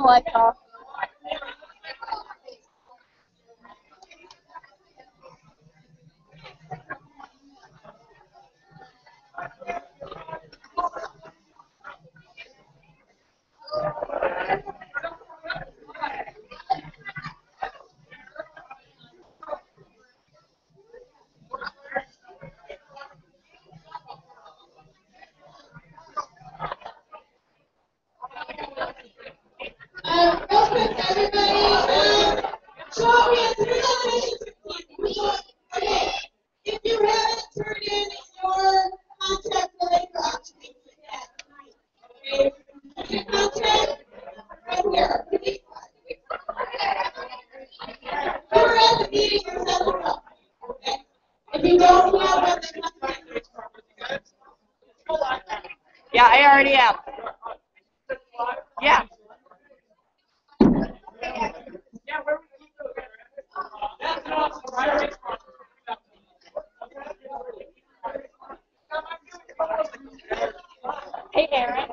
lights off. Real quick, everybody. So we have three nominations. Okay. If you haven't turned in your contact related documents yet, okay, your contact right here. We were at the meeting and set it up. Okay. If you don't have one, then contact. Yeah, I already am. Yeah. Hey, Aaron.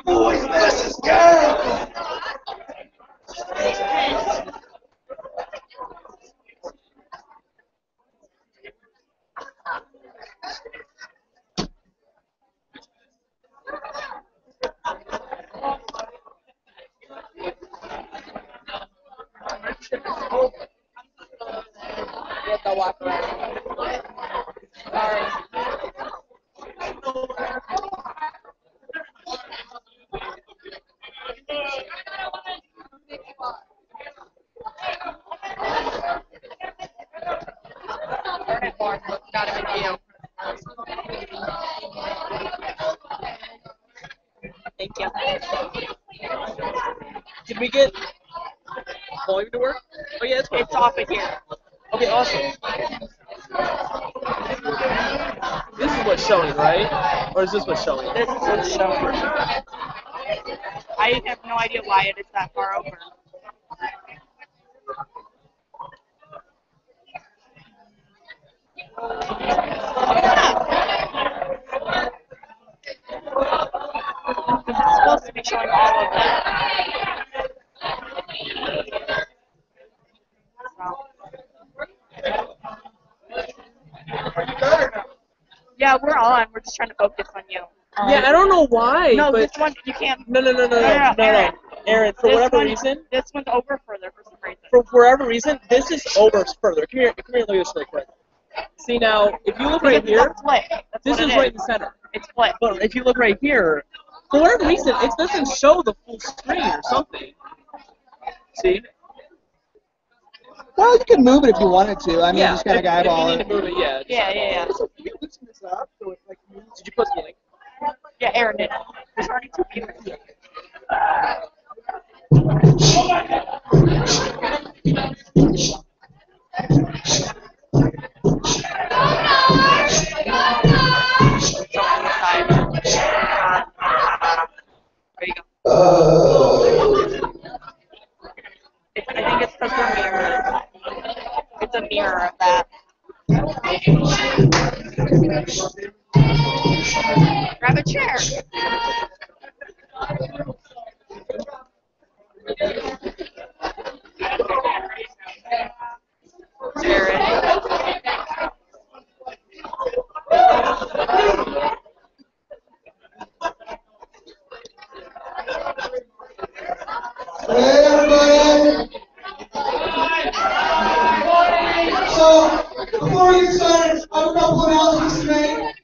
Boys, this is good. You have to walk around. Sorry. Turn it more, so it's gotta be you. Thank you. Did we get volume to work? Oh yeah, it's It's off of here. okay. Awesome. This is what's showing, right? Or is this what's showing? This is what's showing. I have no idea why it is that far over. It's supposed to be showing all of that. Yeah, we're on. We're just trying to focus on you. Yeah, I don't know why. No, but this one you can't. No, Aaron. Aaron, for This whatever one- reason, This one's over further for some reason. for whatever reason, this is over further. Come here, look at this really quick. See now, if you look right It's here, a flip. That's this what is it right in the center. It's flip. But if you look right here, for whatever reason, it doesn't show the full screen or something. See? Well, you can move it if you wanted to. I mean, Yeah, just kind of if you eyeball need it. to move it, yeah. Yeah. You loosen this up so it like moves. Did you post the link? Yeah, Aaron did. There's already two people here. There you go. I think it's because we're mirrors. It's a mirror of that. Grab a chair. Jared. Hey, everybody. So, before we get started, I have a couple of announcements to make.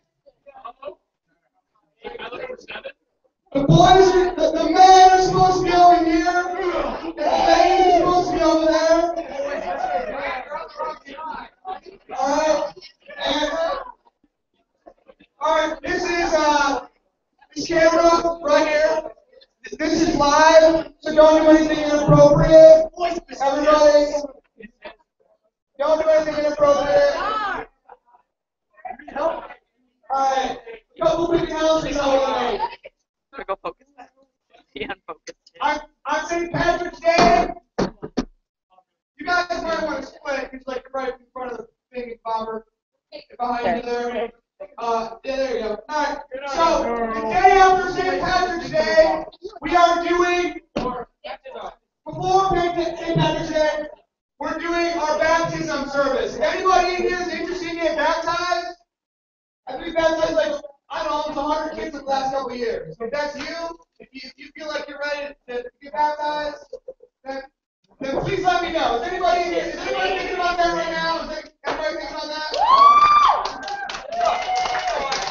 The boys, the men are supposed to be over here. And the ladies are supposed to be over there. Alright, this is this camera right here. This is live, so don't do anything inappropriate. Everybody, don't do anything inappropriate. Alright, a couple quick announcements I want to make. Gonna go focus that. He unfocused. On St. Patrick's Day, you guys might want to split because like right in front of the So, the day after St. Patrick's Day, we are doing, before St. Patrick's Day, we're doing our baptism service. If anybody in here is interested in getting baptized, I've been baptized like, I don't know, almost 100 kids in the last couple of years. So if that's you, if you feel like you're ready to get baptized, then please let me know. Is anybody thinking about that right now? Is anybody thinking about that?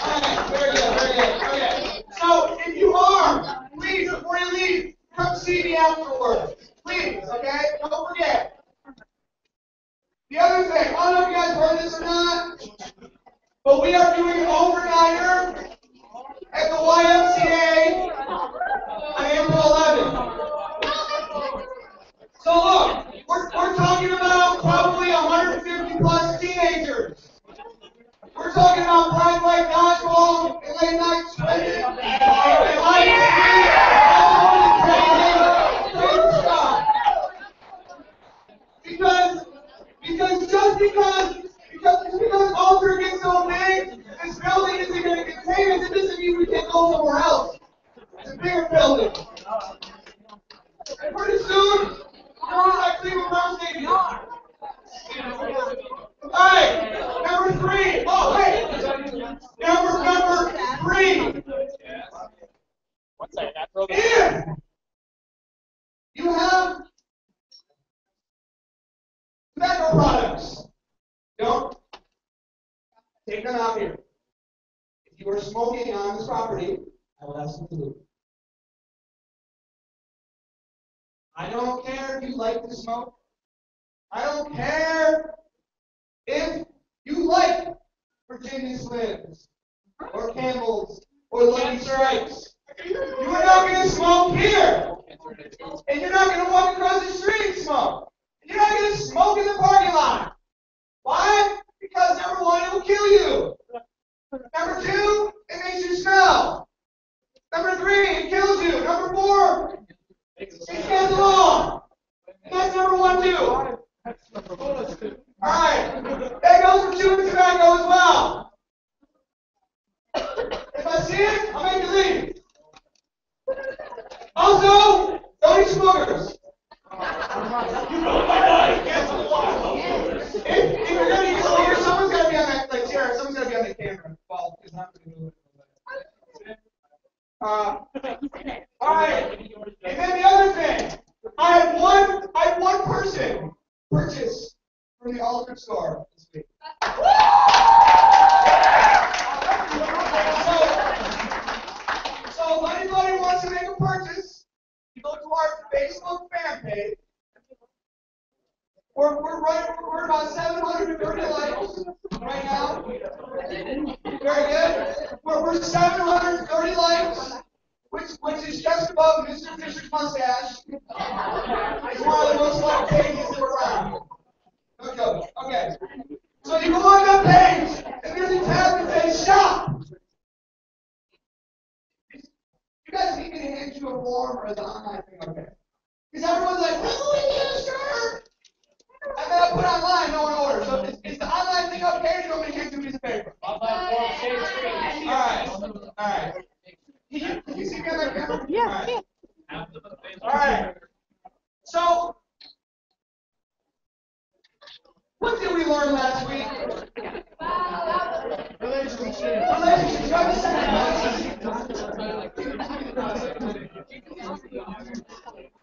Alright, very good, very good. Okay. So if you are, please, before you leave, come see me afterwards. Please, okay? Don't forget. The other thing, I don't know if you guys heard this or not, but we are doing an overnighter at the YMCA on April 11th. So look, we're talking about probably 150 plus teenagers. We're talking about black light dodgeball and late night swimming and light crazy stuff. Because Alter gets so big, this building isn't going to contain us. It doesn't mean we can't go somewhere else. It's a bigger building. And pretty soon, we're on like Cleveland Brown Stadium. Alright, number 3. Oh, wait. Number 3. What's that? Afro? If you have tobacco products, don't take them out here. If you are smoking on this property, I will ask you to leave. I don't care if you like to smoke. I don't care if you like Virginia Slims or Campbell's or Lucky Strikes. You are not going to smoke here. And you're not going to walk across the street and smoke. And you're not going to smoke in the parking lot. Why? Because number 1, it will kill you. Number 2, it makes you smell. Number 3, it kills you. Number 4, it's against the law. And that's number 1 too. Alright. That goes for chewing tobacco as well. If I see it, I'll make you leave. Also, don't eat smokers. If you're going to eat smokers, someone's got to be on that chair. Someone's got to be on the camera. Well, because I'm going to do it. Alright. And then the other thing. I had one person purchase from the Aldrich store this week. So if anybody wants to make a purchase, you go to our Facebook fan page. We're about 730 likes right now. Very good. We're 730 likes, which is just above Mr. Fisher's mustache. It's one of the most liked pages around. No joke. Okay. So you go on that page, and there's a tab that says shop. You guys need me to hand you a form or is the online thing okay? Because everyone's like, when will we get a shirt? And then I put online, no one orders. So is the online thing okay or do you want me to hand you a piece of paper? Alright. Can you see me on that camera? Yeah. Alright. So, what did we learn last week? Relationships.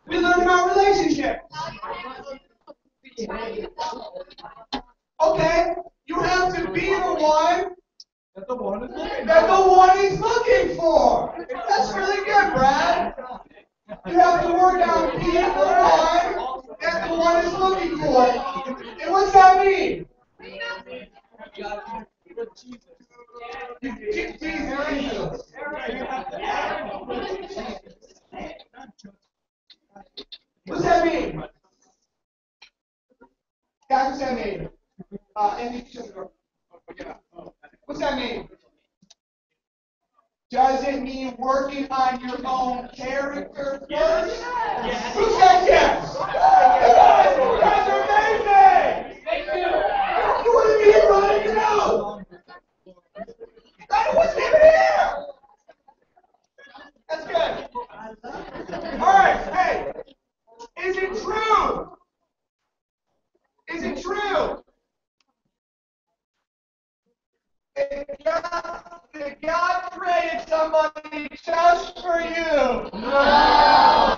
We learned about relationships. Okay, you have to be the one that the one is looking for. That's really good, Brad. You have to work on being the one that the one is looking for. And what's that mean? Jesus. What's that mean? Guys, what's that mean? Andy, shut the door. What's that mean? Does it mean working on your own character first? Yes. Who said yes? You guys are amazing! Thank you! You wouldn't be here, right? No! That was him here! somebody just for you? No!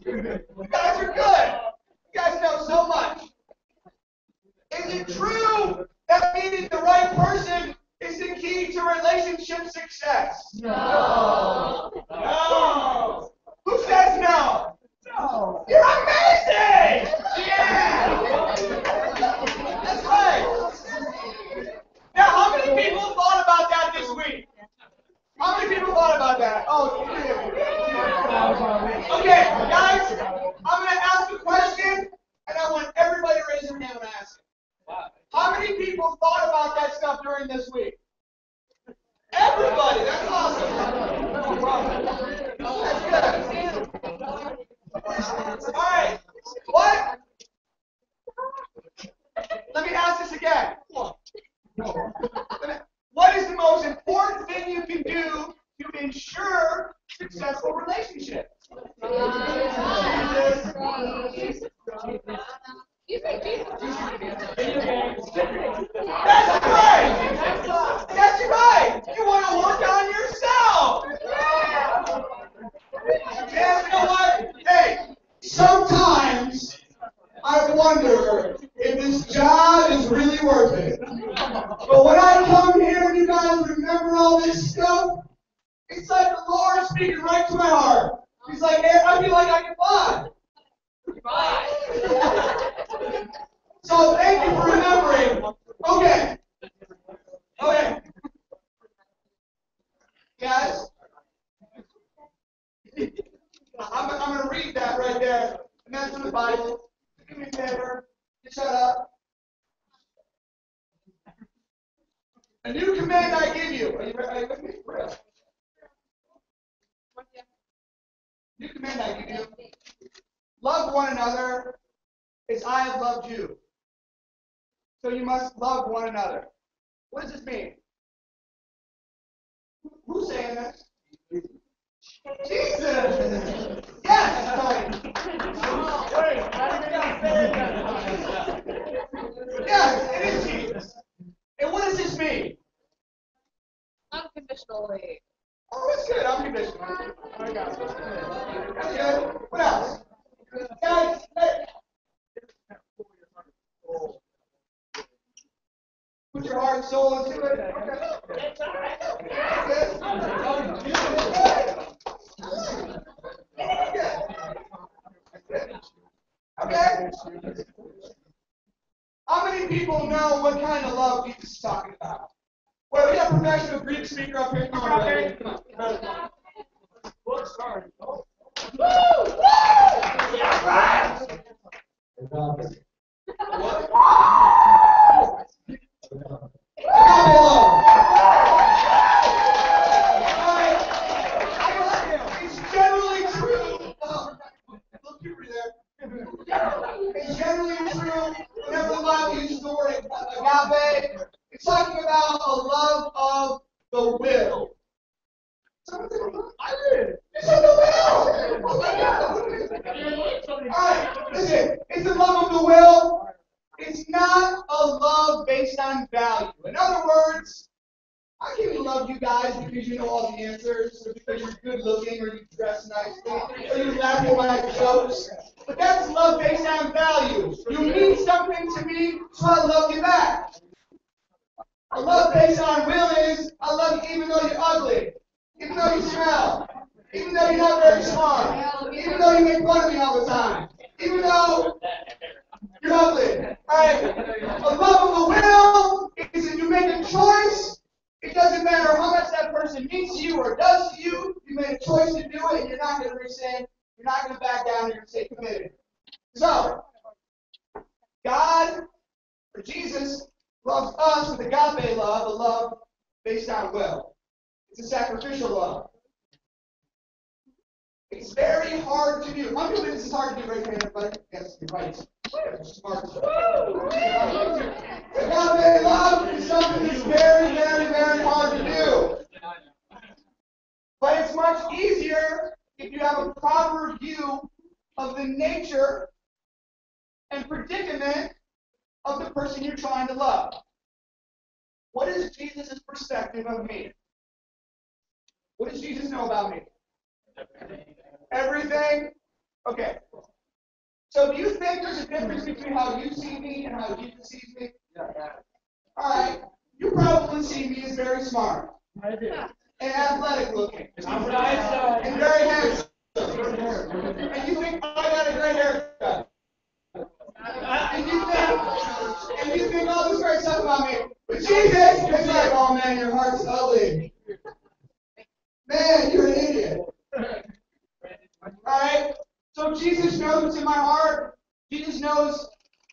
You guys are good. You guys know so much. Is it true that meeting the right person is the key to relationship success? No. No. Who says no? No. You're amazing! Yeah! That's right. Now, how many people thought about that this week? How many people thought about that? Oh, three of you. Okay, guys, I'm going to ask a question, and I want everybody to raise their hand when I ask it. How many people thought about that stuff during this week? Everybody, that's awesome. That's good. All right, what? Let me ask this again. What is the most important thing you can do to ensure successful relationships? That's right! That's right! You want to work on yourself! And you know what? Hey, sometimes I wonder if this job is really worth it. But when I come here and you guys remember all this stuff, it's like the Lord speaking right to my heart. He's like, hey, I feel like I can fly. So thank you for remembering. Okay. Okay. Guys, I'm going to read that right there. And that's from the Bible. Do me a favor. Shut up. A new command I give you. Are you with me? New command I give you. Love one another as I have loved you. So you must love one another. What does this mean? Who's saying this? Jesus! Yes, Tony! Yes, it is Jesus. And what does this mean? Unconditionally. Oh, that's good. Unconditional. That's good. What else? Guys, hey. Put your heart and soul into it. Okay. Okay. How many people know what kind of love Jesus is talking about? Well, we got a professional Greek speaker up here. Come on, buddy. Come on. Book started. Woo! Woo! Yeah, right. It's generally true. Look over there. It's generally true whenever the Bible uses the word agape. It's talking about a love of the will. I did. It's of the will. Oh my God. All right, listen. It's the love of the will. It's not a love based on value. In other words, I can love you guys because you know all the answers, or because you're good looking, or you dress nicely, or you laugh at my jokes. But that's love based on value. You mean something to me, so I love you back. A love based on will is, I love you even though you're ugly, even though you smell, even though you're not very smart, even though you make fun of me all the time, even though you're ugly. Alright? A love of the will is if you make a choice, it doesn't matter how much that person means to you or does to you, you made a choice to do it and you're not going to rescind, you're not going to back down, you're going to stay committed. So, God, or Jesus, loves us with agape love, a love based on will. It's a sacrificial love. It's very hard to do. How many of this is hard to do? Raise your hand, everybody. Yes, you're right. Smart. Agape love is something that's very, very, very hard to do. But it's much easier if you have a proper view of the nature and predicament of the person you're trying to love. What is Jesus' perspective of me? What does Jesus know about me? Everything? Okay. So do you think there's a difference between how you see me and how Jesus sees me? All right. You probably see me as very smart. I do. And athletic looking. I'm right. And very handsome. And you think I got a great haircut. And you think all this great stuff about me. But Jesus is like, oh man, your heart's ugly. Man, you're an idiot. Alright? So Jesus knows what's in my heart. Jesus knows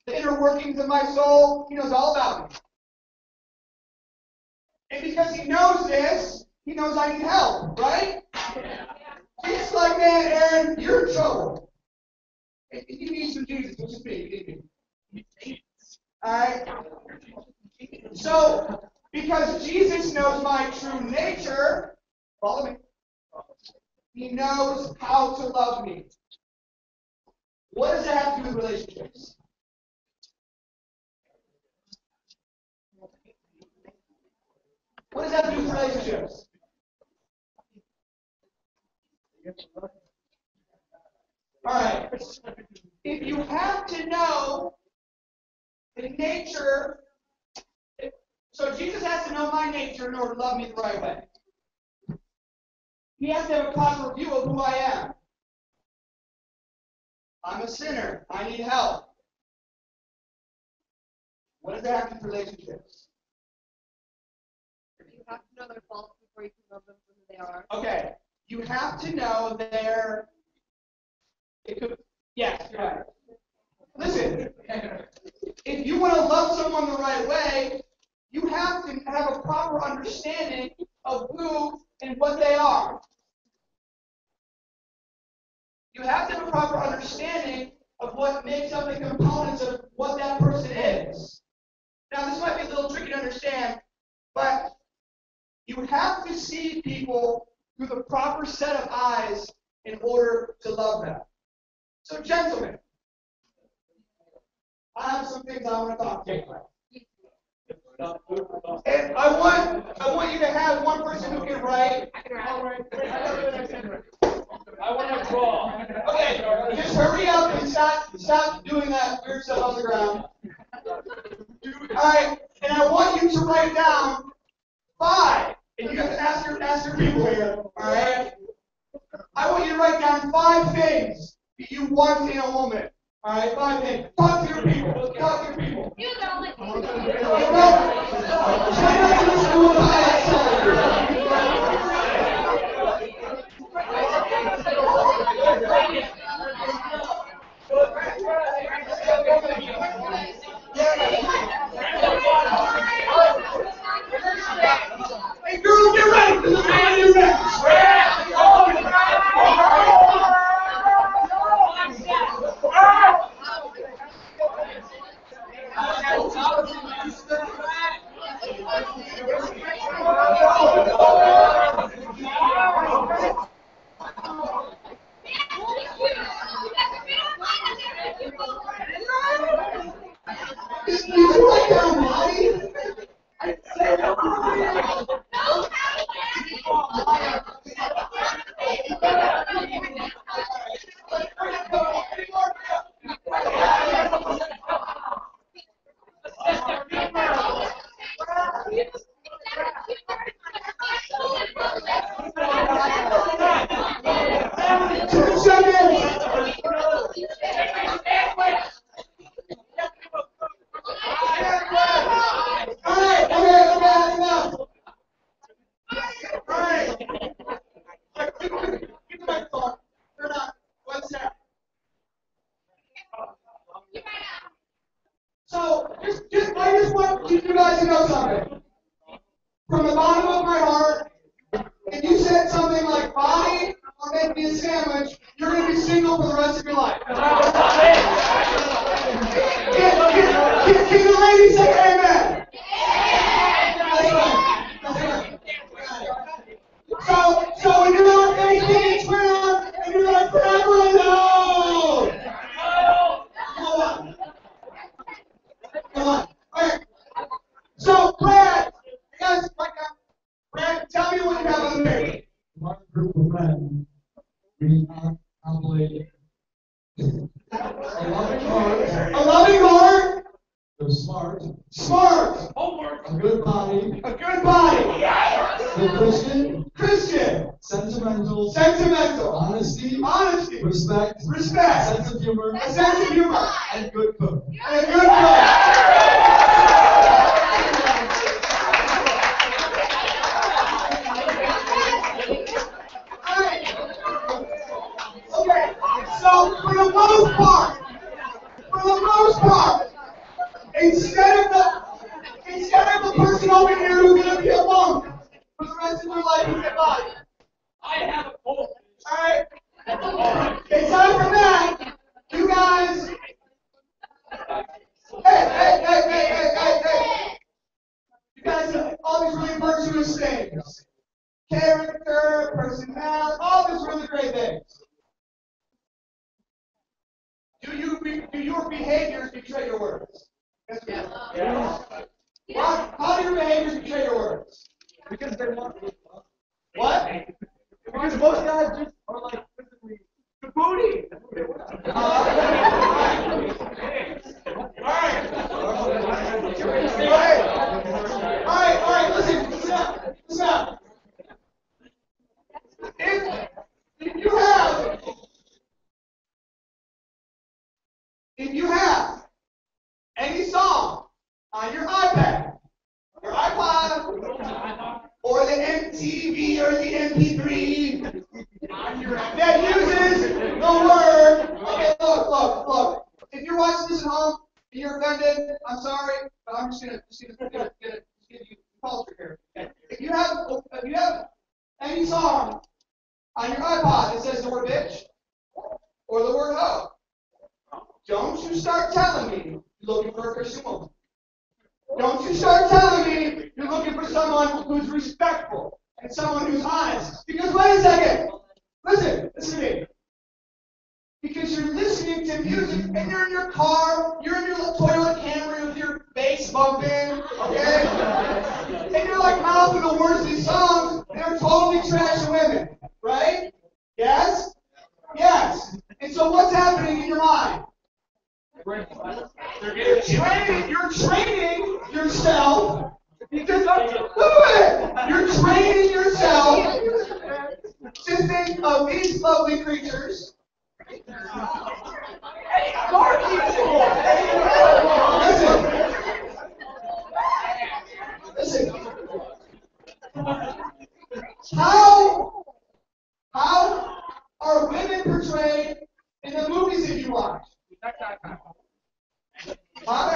the inner workings of my soul. He knows all about me. And because he knows this, he knows I need help, right? He's like, man, Aaron, you're in trouble. And you need some Jesus. What you mean? You need. Alright? So, because Jesus knows my true nature, follow me. He knows how to love me. What does that have to do with relationships? What does that have to do with relationships? Alright. If you have to know the nature, so Jesus has to know my nature in order to love me the right way. He has to have a proper view of who I am. I'm a sinner. I need help. What does that have to do with relationships? You have to know their faults before you can love them for who they are. Okay. You have to know their... Yes, you're right. Listen, if you want to love someone the right way, you have to have a proper understanding of who and what they are. You have to have a proper understanding of what makes up the components of what that person is. Now, this might be a little tricky to understand, but you have to see people through the proper set of eyes in order to love them. So, gentlemen, I have some things I want to talk to you about. And I want you to have one person who can write. I want to draw. Okay, just hurry up and stop doing that weird stuff on the ground. Alright, and I want you to write down 5. And you have to ask your people here. Alright? I want you to write down 5 things that you want in a woman. Alright, 5 things. Talk to your people. Talk to your people. You don't let me Try not to listen to what I say. Hey, girls, get ready. This is my new Did you write down mine? So, I just want you guys to know something. From the bottom of my heart, if you said something like, Bonnie, or make me a sandwich, you're going to be single for the rest of your life. Can the ladies say amen? That's right. That's right. So when you're not facing each round, and you're like, forever alone. Hold on. Hold on. All right. So, Brad, guys, Brad, tell me what you have on the page. Our group of men, we have probably a loving heart. They're smart. Smart. A good body. A good body. They're Christian. Christian. Sentimental. Sentimental. Honesty. Honesty. Respect. Respect. Sense of humor. A sense of humor. And good cook. And a good cook. Okay, so for the most part, instead of the person over here who's gonna be a monk for the rest of their life who's a body. Alright? Aside from that, you guys. Hey. You guys have all these really virtuous things. Character, personality, all these really great things. Do your behaviors betray your words? Yes. How do your behaviors betray your words? Because they want to. What? Because most guys just are like physically. The booty. All right. Listen up. If you have any song on your iPad, your iPod, or the MTV or the MP3 that uses the word, okay, look. If you're watching this at home and you're offended, I'm sorry, but I'm just gonna give you culture here. If you have any song on your iPod that says the word bitch or the word hoe, don't you start telling me you're looking for a Christian woman. Don't you start telling me you're looking for someone who's respectful and someone who's honest. Because wait a second. Listen to me. Because you're listening to music and you're in your car, you're in your Toyota Camry with your bass bumping, okay? And you're like mouthing the words of these songs and they're totally trashing women, right? Yes? Yes. And so what's happening in your mind? You're training yourself. You're training yourself to think of these lovely creatures. Listen. How are women portrayed in the movies that you watch? What?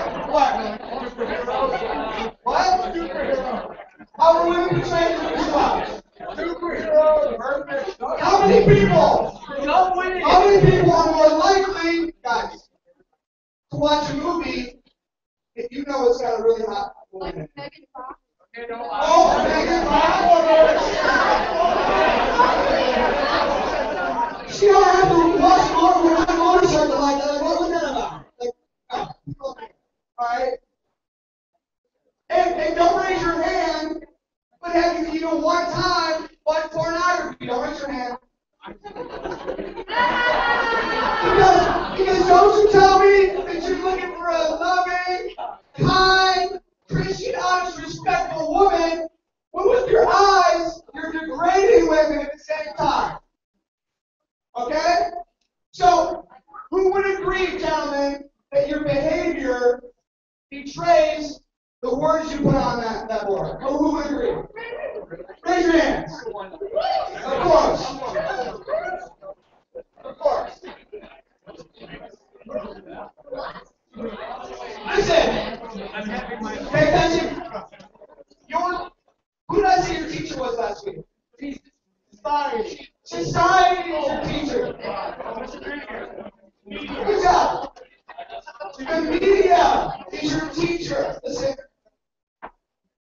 How are women portrayed in the movies you watch? How many people are more likely, guys, to watch a movie if you know it's got a really hot woman in it? Oh, Megan Fox! She don't have to watch a motorcycle like that. What was that about? Alright? And don't raise your hand, but have you even one time watched pornography? Don't raise your hand. Because don't you tell me that you're looking for a loving, kind, Christian, honest, respectful woman, but with your eyes, you're degrading women at the same time. Okay? So, who would agree, gentlemen, that your behavior betrays the words you put on that board? Who would agree? Raise your hands. Of course. Of course. Listen. Pay attention. Who did I say your teacher was last week? Society. Society is your teacher. Good job. The media is your teacher. Listen.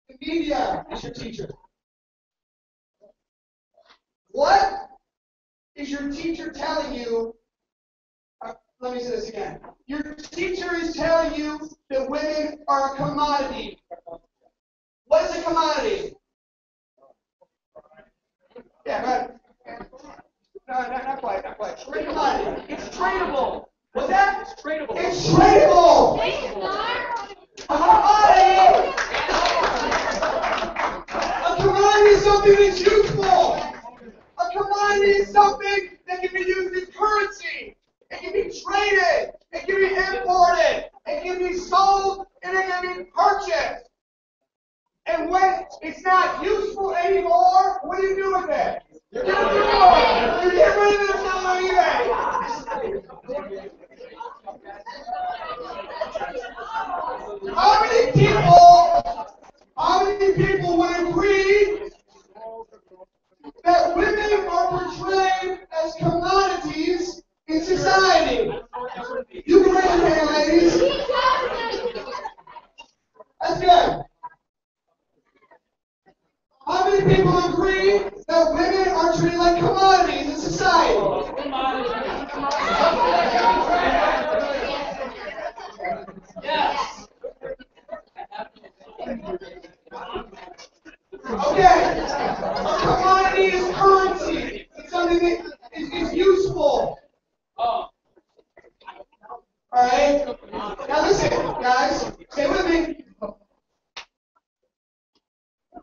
The media is your teacher. What is your teacher telling you? Let me say this again. Your teacher is telling you that women are a commodity. What is a commodity? Yeah, right. Trade commodity. It's tradable. What's that? It's tradable. It's tradable. A commodity. A commodity is something that's useful. A commodity is something that can be used as currency. It can be traded. It can be imported. It can be sold, and it can be purchased. And when it's not useful anymore, what do you do with it? You get rid of it or sell it on eBay. How many people would agree that women are portrayed as commodities in society? You can raise your hand, ladies. That's good. How many people agree that women are treated like commodities in society? Yes. Okay. A commodity is currency. It's something that is useful. Alright? Now listen, guys. Stay with me.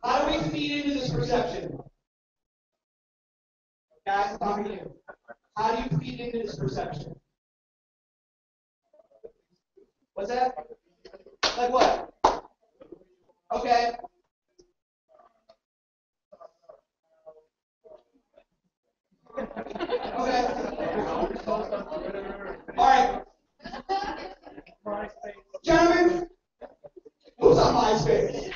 How do we feed into this perception? Guys, I'm talking to you. How do you feed into this perception? What's that? Like what? Okay. Okay. Alright. Gentlemen, who's on MySpace?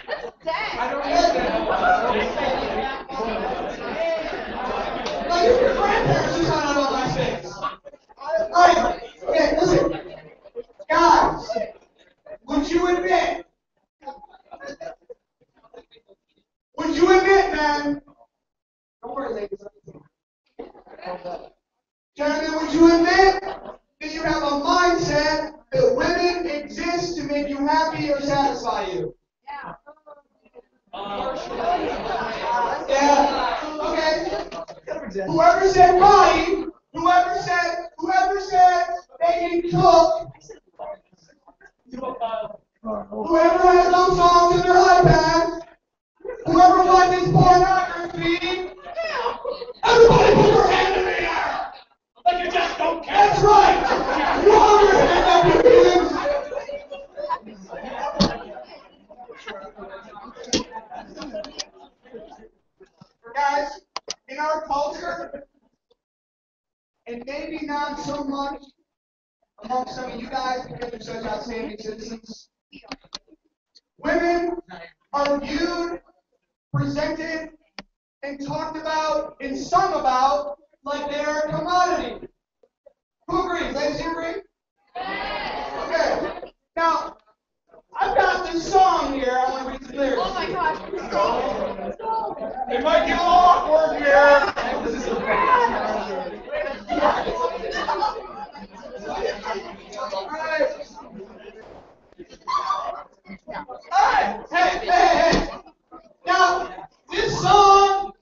Like if your grandparents are signing up on MySpace. Alright, okay, listen. Guys, would you admit, man? Don't worry, ladies. Gentlemen, would you admit that you have a mindset that women exist to make you happy or satisfy you? Yeah. Okay. Whoever said body, whoever said they can cook, whoever has those songs in their iPad, whoever watches pornography, everybody put your hand in the air. Like you just don't care. That's right. You hold your hand up, you feelings. Guys, in our culture, and maybe not so much among some of you guys because you're such outstanding citizens, women are viewed, presented, and talked about, and sung about like they're a commodity. Who agrees? Ladies, you agree? Okay. Now, I've got this song here. I want to read the lyrics. Oh my gosh. It might get a little awkward here. Alright. Hey. Now, this song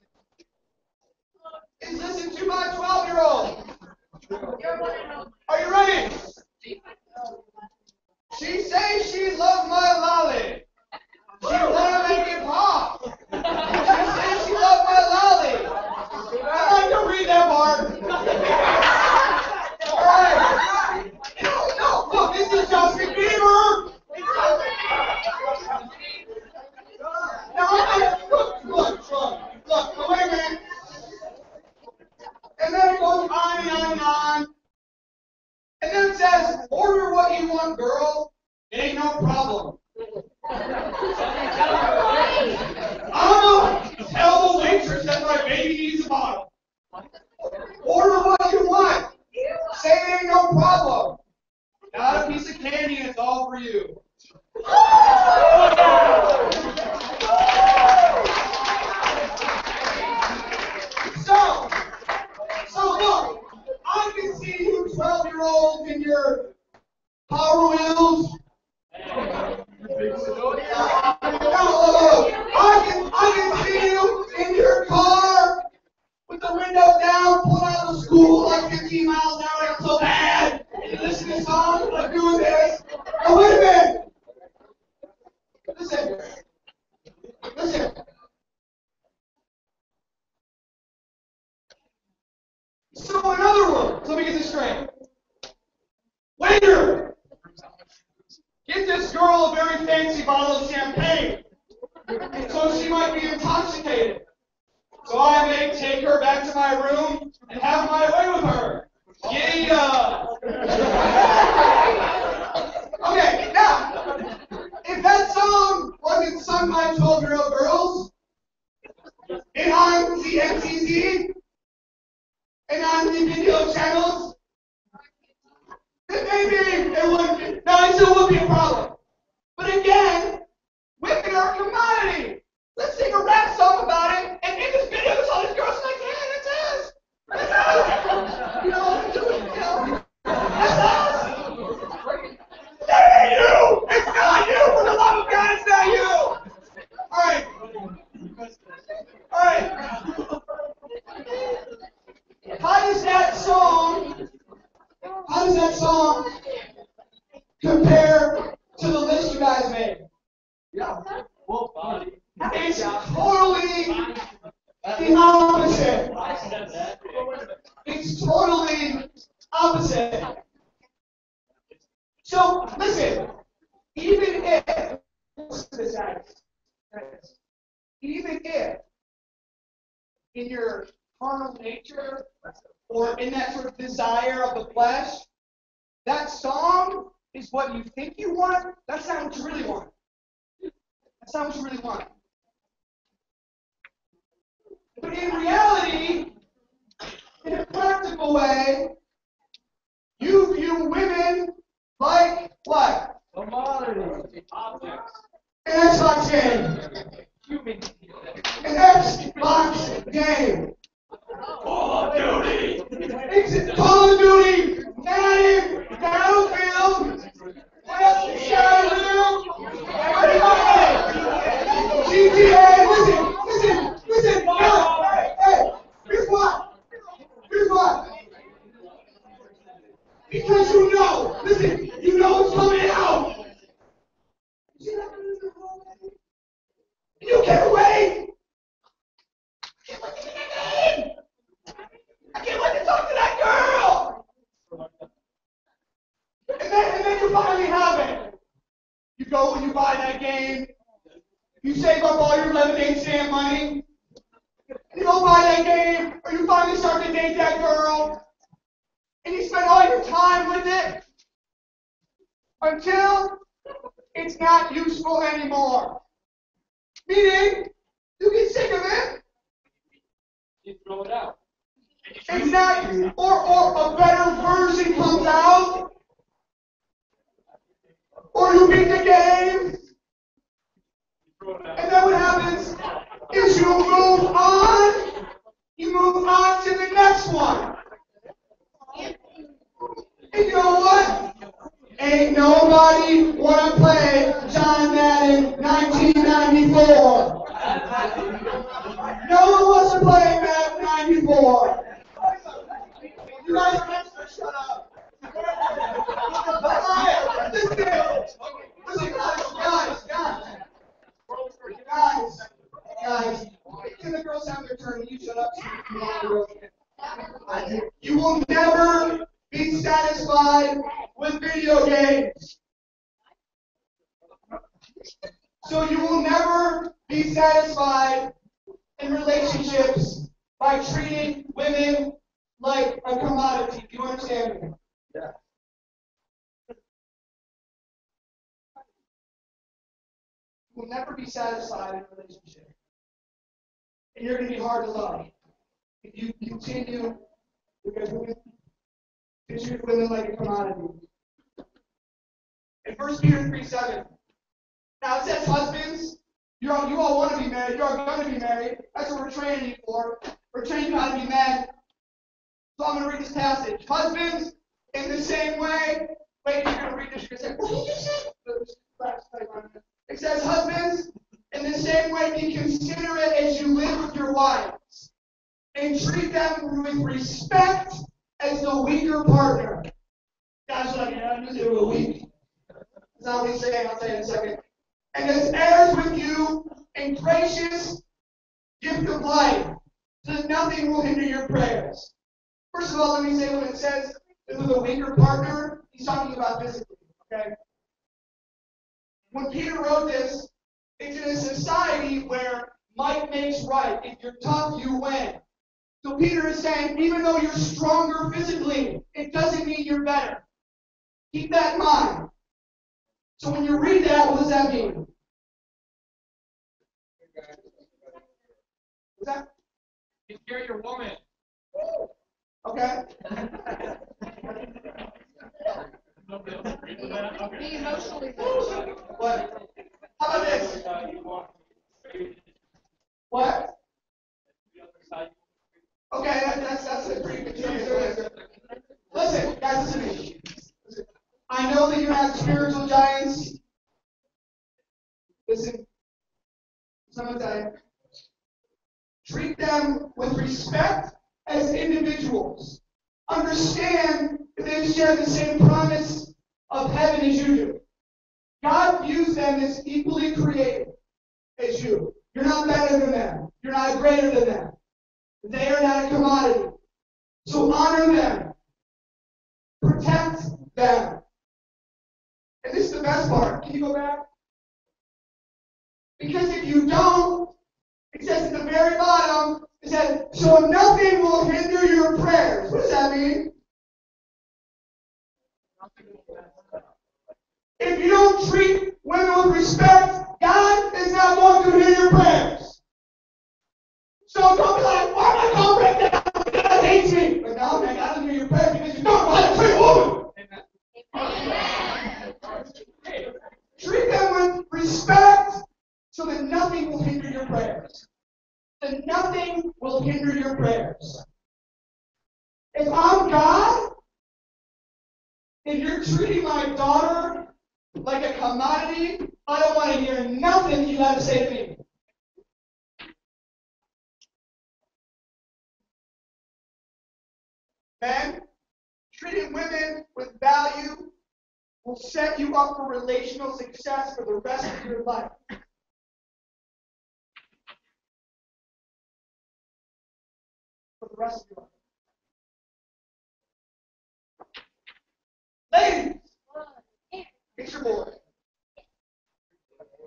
is listened to by a 12-year-old. Are you ready? She says she loves my lolly. She wanna make it pop. She says she loves my lolly. I'd like to read that part. Alright. No, look, this is Justin Bieber. Now, look, wait a minute. And then it goes on and on and on. And then it says, order what you want, girl. It ain't no problem. I'm gonna tell the waitress that my baby needs a bottle. Order what you want. Say it ain't no problem. Got a piece of candy and it's all for you. So look, I can see you 12-year-olds in your Power Wheels. I can see you in your car with the windows down, pulling out of school like 15 miles Oh, wait a minute. Listen. Listen. So in other words, let me get this straight. Waiter, get this girl a very fancy bottle of champagne, so she might be intoxicated. So I may take her back to my room and have my way with her. Yeah. Okay, now, if that song wasn't sung by 12-year-old girls, and on the MTV, and on the video channels, then maybe it wouldn't be. No, it still would be a problem. But again, women are a commodity. Let's sing a rap song about it, and in this video, there's all these girls like, yeah, that's us. That's us. You know, that's us. That ain't you. It's not you. For the love of God, it's not you. All right. All right. How does that song compare to the list you guys made? Yeah. Well, It's totally the opposite. It's totally opposite. So, listen, even if, listen to this, guys. Even if in your carnal nature or in that sort of desire of the flesh, that song is what you think you want, that's not what you really want. That's not what you really want. But in reality, in a practical way, you view women like what? commodity. An Xbox game. An Xbox game. Call of Duty. It's Call of Duty. Madden. Battlefield. What else? Shadowfield. Everybody got it. GTA. Listen. No. Hey. Here's what. Because you know. Listen. You know it's coming out. You can't wait. I can't wait to get that game. I can't wait to talk to that girl. And then you finally have it. You go and you buy that game. You save up all your lemonade stand money. You go buy that game, or you finally start to date that girl. And you spend all your time with it until it's not useful anymore. Meaning, you get sick of it. You throw it out. It's not, or a better version comes out, or you beat the game, and then what happens is you move on to the next one. And you know what? Ain't nobody wanna play John Madden 1994. No one wants to play Madden 94. You guys are next to shut up. Alright, listen, guys. Can the girls have their turn? You shut up. You will never be satisfied with video games. So you will never be satisfied in relationships by treating women like a commodity. Do you understand me? Yeah. You will never be satisfied in a relationship. And you're going to be hard to love if you continue to treat women like a commodity. In 1 Peter 3:7, now it says, husbands, you all want to be married. You are going to be married. That's what we're training you for. We're training you how to be men. So I'm going to read this passage. Husbands, in the same way, ladies, you're going to read this. You're going to say, what did you say? It says, husbands, in the same way, be considerate as you live with your wives, and treat them with respect as the weaker partner. Guys are like, yeah, I'm just a little weak. That's not what he's saying. I'll tell you in a second. And as heirs with you in gracious gift of life, so that nothing will hinder your prayers. First of all, let me say when it says this was a weaker partner, he's talking about physically, okay? When Peter wrote this, it's in a society where might makes right. If you're tough, you win. So Peter is saying, even though you're stronger physically, it doesn't mean you're better. Keep that in mind. So when you read that, what does that mean? What's that? Take care of your woman. Okay. Be emotionally What? How about this? What? Okay, that's a pretty good answer. Listen, guys, listen to me. Listen. I know that you have spiritual giants. Listen, someone tell you. Treat them with respect as individuals. Understand that they share the same promise of heaven as you do. God views them as equally created as you. You're not better than them. You're not greater than them. They are not a commodity. So honor them. Protect them. And this is the best part. Can you go back? Because if you don't, it says at the very bottom, it says, so nothing will hinder your prayers. What does that mean? If you don't treat women with respect, God is not going to hear your prayers. So don't be like, why am I going to break down? God hates me. But no, man, God doesn't hear your prayers because you don't know how to treat a woman. Treat them with respect so that nothing will hinder your prayers. That nothing will hinder your prayers. If I'm God, and you're treating my daughter like a commodity, I don't want to hear nothing you have to say to me. Men, treating women with value will set you up for relational success for the rest of your life. For the rest of your life. Ladies, it's your boy.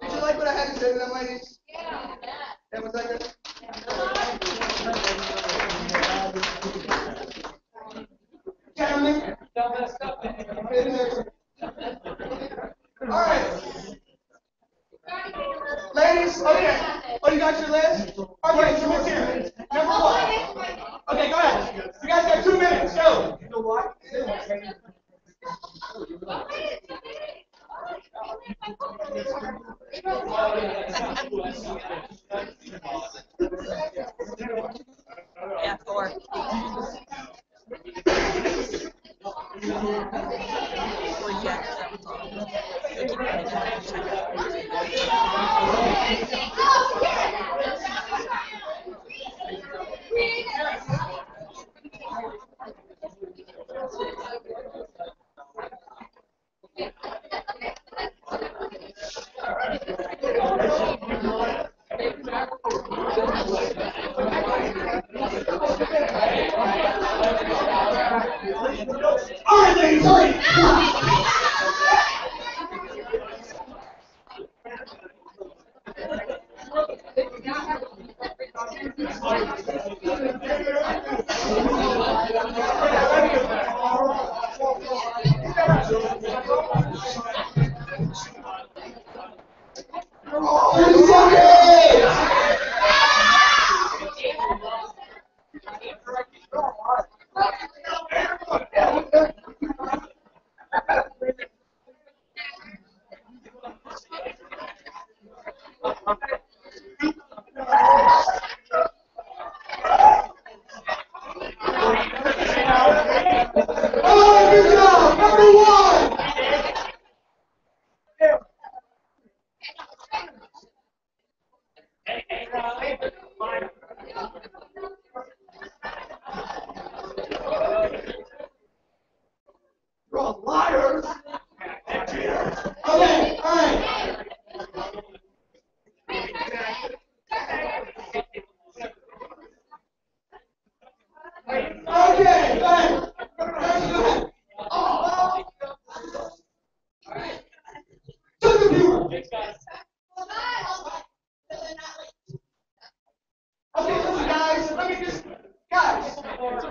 Did you like what I had to say to them, ladies? Yeah. Yeah, was that good? Gentlemen? All right. Ladies, okay. Oh, you got your list? Okay, so what's here? Number one. Okay, go ahead. You guys got 2 minutes. Go. You know what? Yeah, 4. All right, ladies, hurry.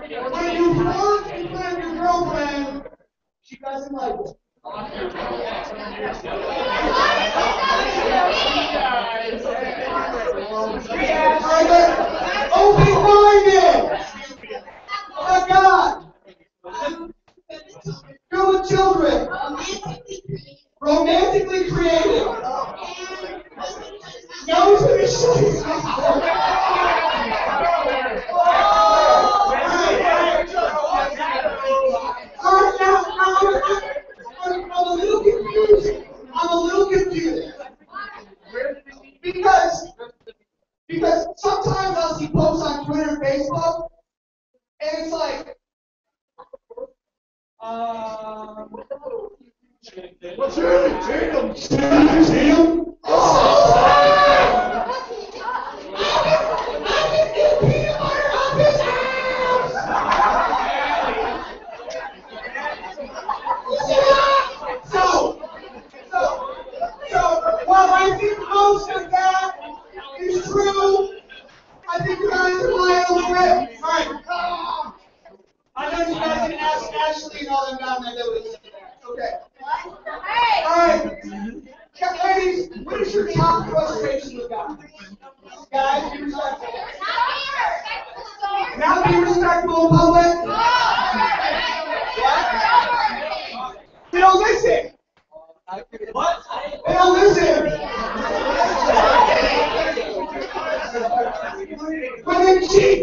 When you flirt in front of your girlfriend, she doesn't like it. Open-minded. Oh my God. Good with children. Romantically creative. Knows who to shut his mouth. I'm a little confused. Because sometimes I'll see posts on Twitter and Facebook, and it's like, Jim? So, while I think most of that is true, I think you guys are lying a little bit. All right. I know you guys can ask Ashley and all them down there. Okay. All right. Ladies, what is your top frustration with guys? Guys, be respectful. Not be respectful in public. What? They don't listen. What? They don't listen. When they cheat.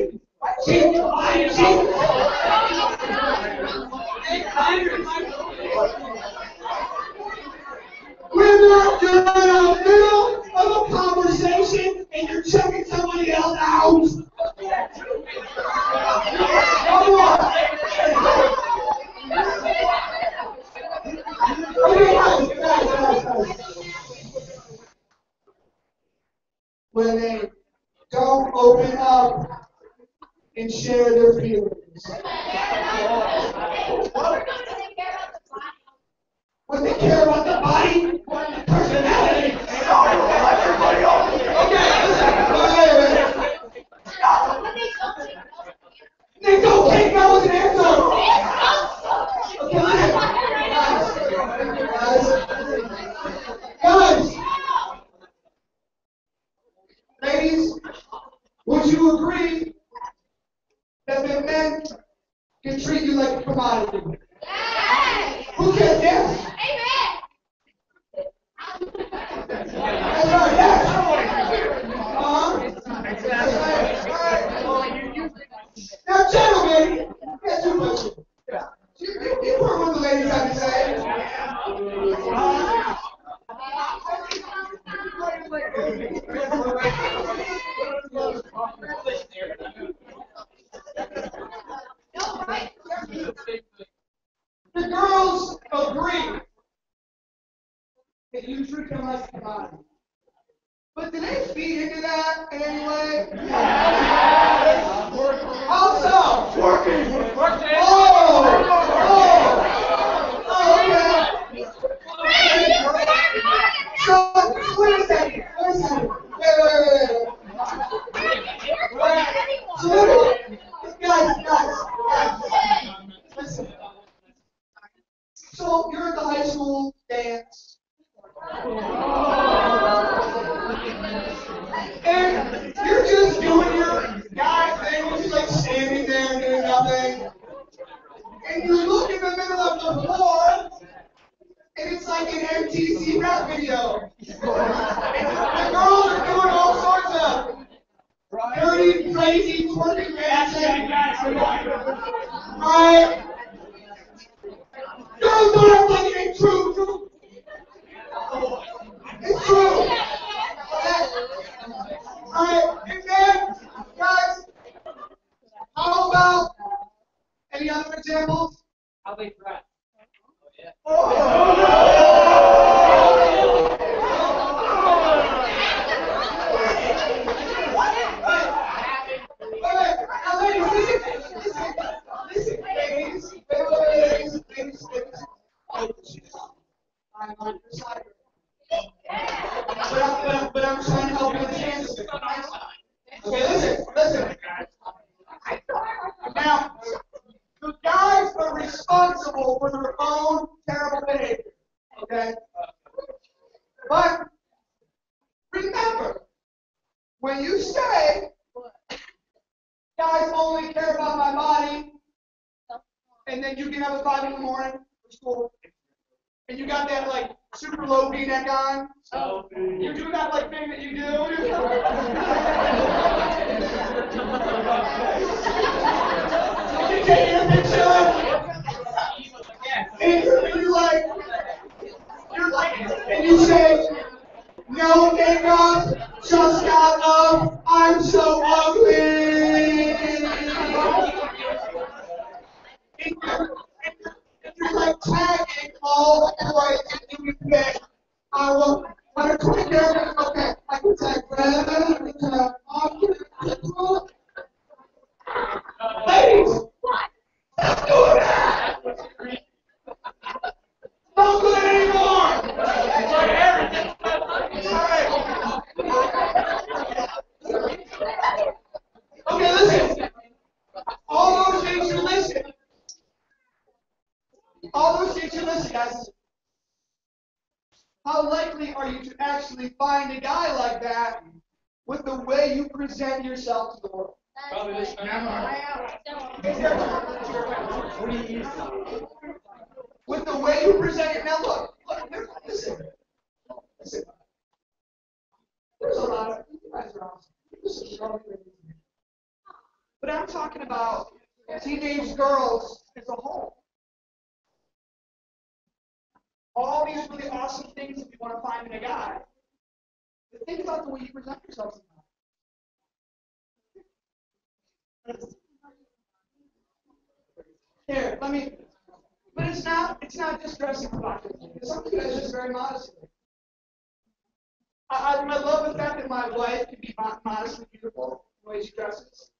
When you're in the middle of a conversation and you're checking somebody else out. Come on. Okay, guys. When they don't open up and share their feelings. When they care about the body, the personality, and everybody else. Okay, listen. It's okay, that was an answer. Okay, guys. Ladies, would you agree that the men can treat you like a commodity? Who said yes? That's right, yes. Now, gentlemen, yes, you listen. You heard what the ladies had to say. The girls agree that you treat them like a commodity. But do they feed into that in any way? How so? Working. Okay. So, wait a second. Wait. So, guys. Listen. So, you're at the high school dance. And you're just doing your guy thing, you're just like standing there and doing nothing. And you look in the middle of the floor, and it's like an MTC rap video. The girls are doing all sorts of dirty, crazy, twerking dancing. Right? Girls don't act like it ain't true. It's true. Alright, and then, guys, how about any other examples? How they dress. Now, listen, ladies. I'm on your side. But I'm trying to help you understand this. Okay, listen. Now, responsible for their own terrible behavior. Okay? But remember, when you say, guys only care about my body, and then you get up at 5 in the morning for school, and you got that like super low V-neck on, you do that like thing that you do. You take your picture, and you're like, and you say, no makeup, just got up, I'm so ugly. And you're like tagging all the boys that you can get. I will, when I click there, okay, I can tag Brad, I can tag Austin, ladies, stop doing that! Don't do it anymore! Okay, listen. All those things you listen. All those things you listen, guys. How likely are you to actually find a guy like that with the way you present yourself to the world? Probably this With the way you present it. Now look, listen. There's a lot of you guys are awesome. But I'm talking about teenage girls as a whole. All these really awesome things that you want to find in a guy. But think about the way you present yourself sometimes. Here, let me. But it's not just dressing provocatively. Some of you guys are just very modest. I love the fact that my wife can be modestly beautiful the way she dresses.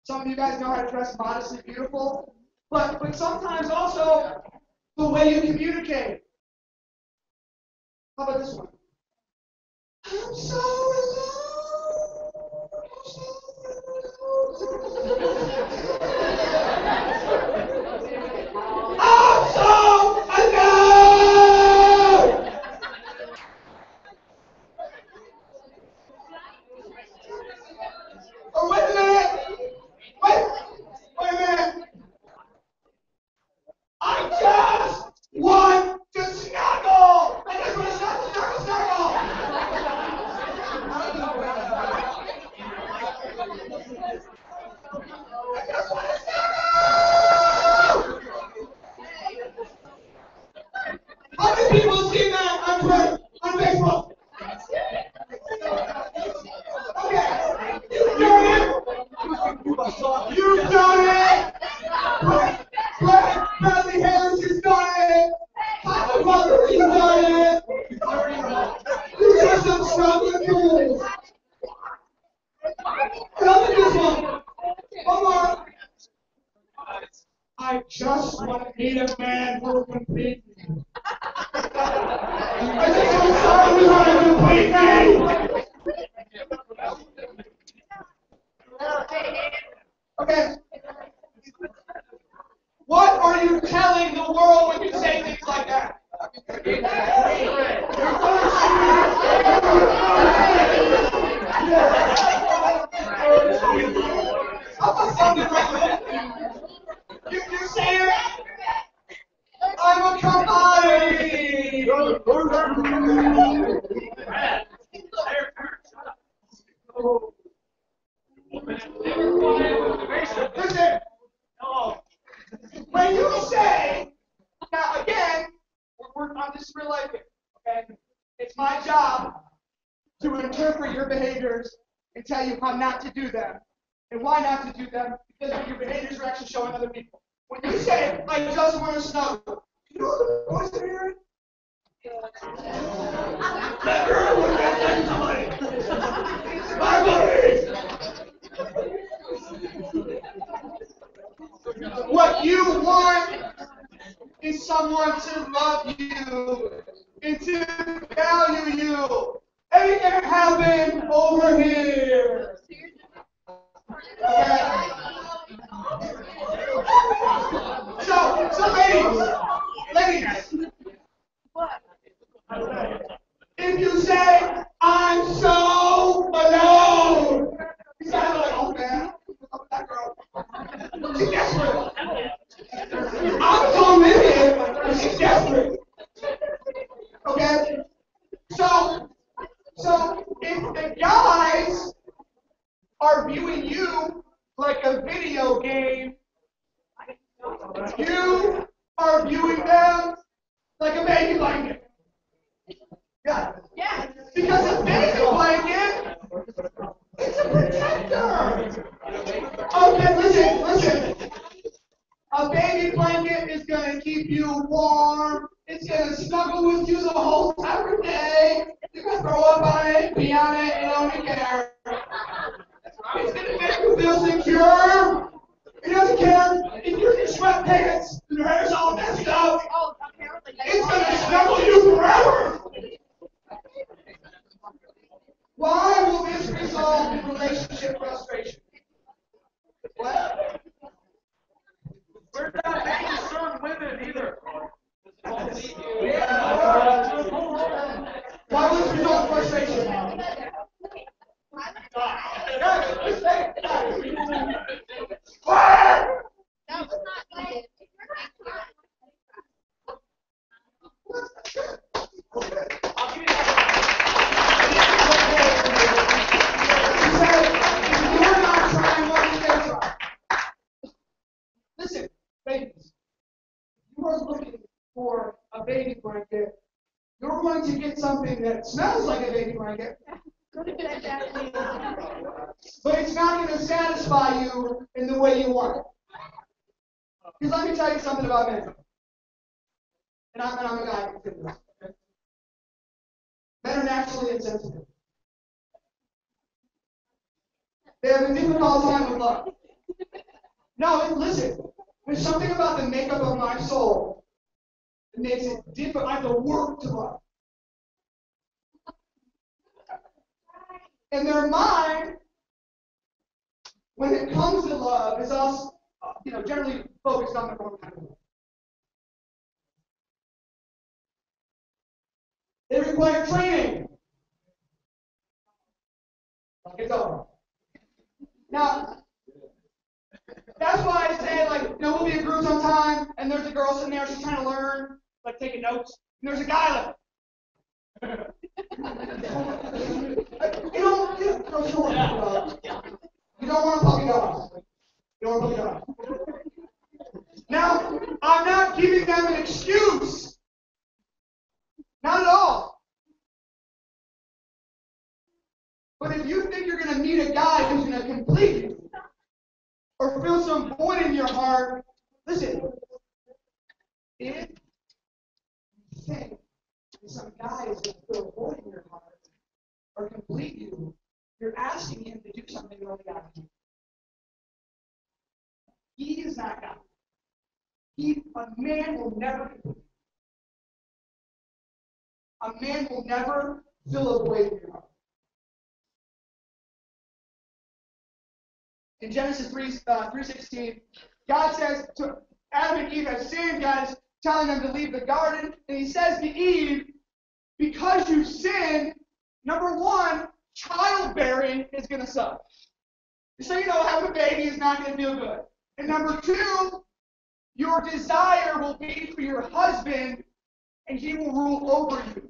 Some of you guys know how to dress modestly beautiful, but sometimes also the way you communicate. How about this one? I'm so alone. I'm so alone. Oh, wait a minute. Wait a minute. I just want to snuggle. I just want to snuggle. I just want to snuggle. How many people have seen that on Facebook? Okay. You've done it. You've done it. Bradley Harris has done it. Papa Brother has done it. These are some struggling kids. Look at this one. One more. I just want to meet a man who can complete me. I just want someone who's going to complete me. Okay. What are you telling the world when you say things like that? You say it. I'm a commodity. Listen. When you say, now again, we're on this real life here, okay? It's my job to interpret your behaviors and tell you how not to do them and why not to do them because your behaviors are actually showing other people. When you say, I just want to snuggle, you know what the voice they're hearing? That girl was that somebody. My buddy. What you want is someone to love you and to value you. Everything can happen over here. So ladies, if you say, I'm so alone, you guys are like, oh man, that girl, she's desperate. I'm so limited, but she's desperate. Okay? So if the guys are viewing you like a video game, you are viewing them like a baby blanket. Yeah. Because a baby blanket, it's a protector. Okay, listen. A baby blanket is going to keep you warm. It's going to snuggle with you the whole every day. You can throw up on it, pee on it, you don't even care. It's going to make you feel secure. It doesn't care if you're in sweatpants and your hair's all messed up. It's going to snuggle you forever. Why will this result in relationship frustration? What? We're not making certain women either. Why will this result in frustration? What? That was not good. Listen, babies, you are looking for a baby blanket. You're going to get something that smells like a baby blanket, but it's not going to satisfy you in the way you want it. Because let me tell you something about men. And I'm a guy who can do this. Okay? Men are naturally insensitive. They have a difficult time with love. No, listen. There's something about the makeup of my soul that makes it difficult. I have to work to love. And their mind, when it comes to love, is also, generally focused on the wrong kind of love. They require training. Like it's over. Now, that's why I say, we'll be in group sometime, and there's a girl sitting there, she's trying to learn, taking notes, and there's a guy you don't want a puppy dog. You don't want a puppy dog. Now, I'm not giving them an excuse. Not at all. But if you think you're going to meet a guy who's going to complete you, or feel some void in your heart, listen. If you think some guy is going to fill a void in your heart or complete you, you're asking him to do something you only got to do. He is not God. A man will never complete you. A man will never fill a void in your heart. In Genesis 3:16, God says to Adam and Eve have sinned. God is telling them to leave the garden. And he says to Eve, because you sinned, number one, childbearing is going to suck. So having a baby is not going to feel good. And number two, your desire will be for your husband, and he will rule over you.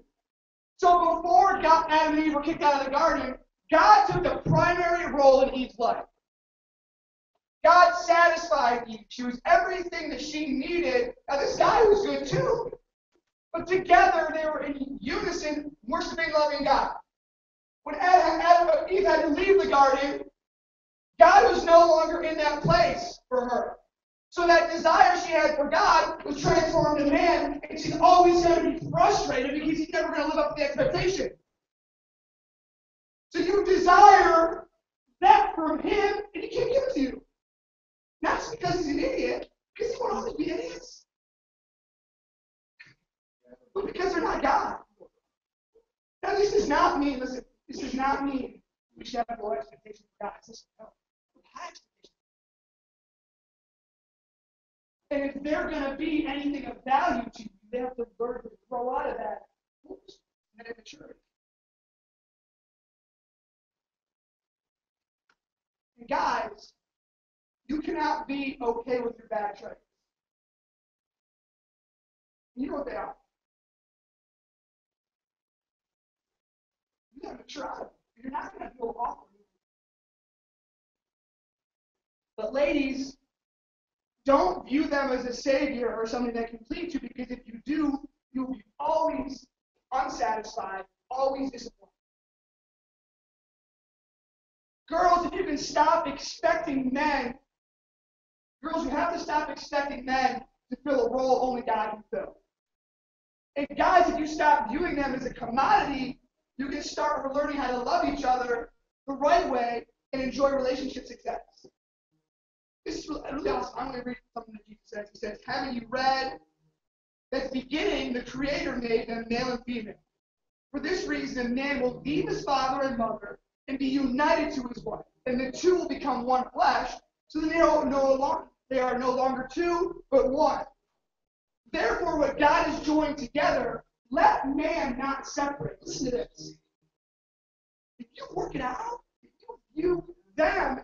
So before Adam and Eve were kicked out of the garden, God took the primary role in Eve's life. God satisfied Eve. She was everything that she needed. Now, this guy was good too. But together, they were in unison, worshiping, loving God. When Adam and Eve had to leave the garden, God was no longer in that place for her. So that desire she had for God was transformed to man, and she's always going to be frustrated because he's never going to live up to the expectation. So you desire that from him, and he can't give it to you. Not just because he's an idiot, because he won't always be idiots. But because they're not God. Now, this does not mean, listen, this does not mean we should have low expectations for God. Listen, no. High expectations And if they're going to be anything of value to you, they have to learn to grow out of that and maturity. And guys, you cannot be okay with your bad traits. You know what they are. You have to try. You're not going to feel awkward. But ladies, don't view them as a savior or something that completes you, because if you do, you'll be always unsatisfied, always disappointed. Girls, if you can stop expecting men, girls, you have to stop expecting men to fill a role only God can fill. And guys, if you stop viewing them as a commodity, you can start learning how to love each other the right way and enjoy relationship success. This is really awesome. I'm going to read something that Jesus says. He says, haven't you read that beginning the Creator made them male and female? For this reason, a man will leave his father and mother and be united to his wife, and the two will become one flesh, so that they are no longer two, but one. Therefore, what God has joined together, let man not separate. Listen to this. If you work it out, if you view them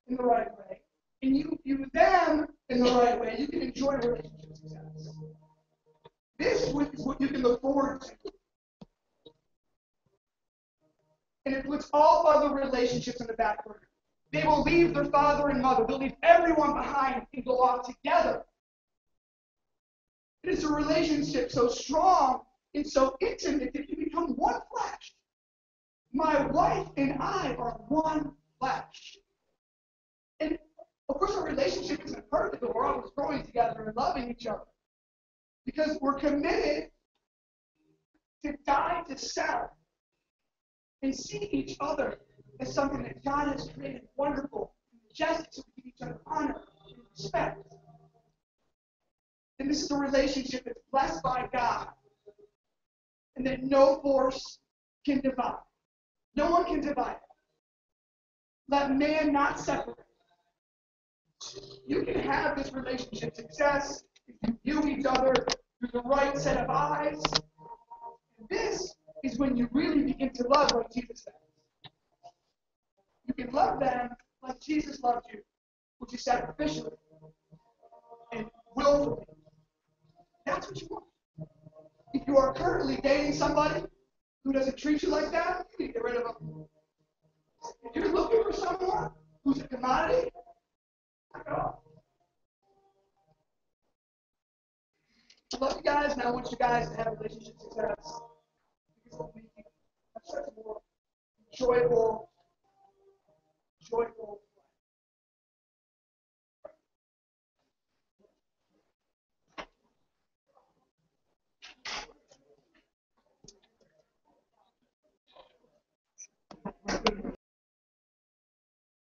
in the right way, and you view them in the right way, you can enjoy relationship success. This is what you can look forward to. And it puts all other relationships in the back burner. They will leave their father and mother. They'll leave everyone behind and go off together. It is a relationship so strong and so intimate that you become one flesh. My wife and I are one flesh. And of course, our relationship isn't perfect, but we're always growing together and loving each other. Because we're committed to die to self and see each other as something that God has created wonderful and majestic, so we give each other honor and respect. And this is a relationship that's blessed by God and that no force can divide. No one can divide it. Let man not separate. You can have this relationship success if you view each other through the right set of eyes. And this is when you really begin to love like Jesus said. You can love them like Jesus loved you, which is sacrificially and willfully. That's what you want. If you are currently dating somebody who doesn't treat you like that, you need to get rid of them. If you're looking for someone who's a commodity, knock it off. I love you guys, and I want you guys to have relationship success. Because it'll be such a more joyful